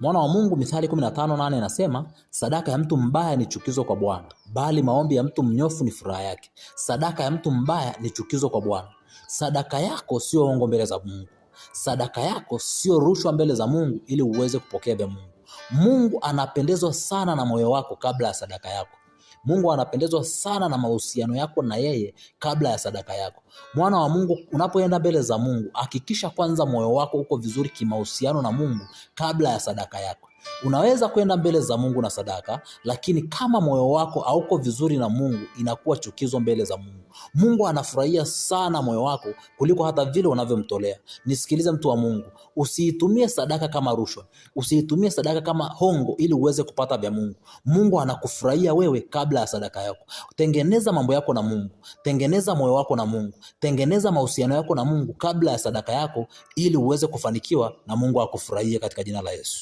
Mwana wa Mungu Mithali 15:8 inasema, sadaka ya mtu mbaya ni chukizo kwa Bwana, bali maombi ya mtu mnyofu ni furaha yake. Sadaka ya mtu mbaya ni chukizo kwa Bwana. Sadaka yako sio ongo mbele za Mungu. Sadaka yako sio rushwa mbele za Mungu ili uweze kupokea vya Mungu. Mungu anapendezwa sana na moyo wako kabla ya sadaka yako. Mungu anapendezwa sana na mahusiano yako na yeye kabla ya sadaka yako. Mwana wa Mungu, unapoenda mbele za Mungu, hakikisha kwanza moyo wako uko vizuri kimahusiano na Mungu kabla ya sadaka yako. Unaweza kwenda mbele za Mungu na sadaka, lakini kama moyo wako hauko vizuri na Mungu, inakuwa chukizo mbele za Mungu. Mungu anafurahia sana moyo wako kuliko hata vile unavyomtolea. Nisikilize mtu wa Mungu, usiitumie sadaka kama rushwa, usiitumie sadaka kama hongo ili uweze kupata vya Mungu. Mungu anakufurahia wewe kabla ya sadaka yako. Tengeneza mambo yako na Mungu, tengeneza moyo wako na Mungu, tengeneza mahusiano yako na Mungu kabla ya sadaka yako ili uweze kufanikiwa na Mungu akufurahie katika jina la Yesu.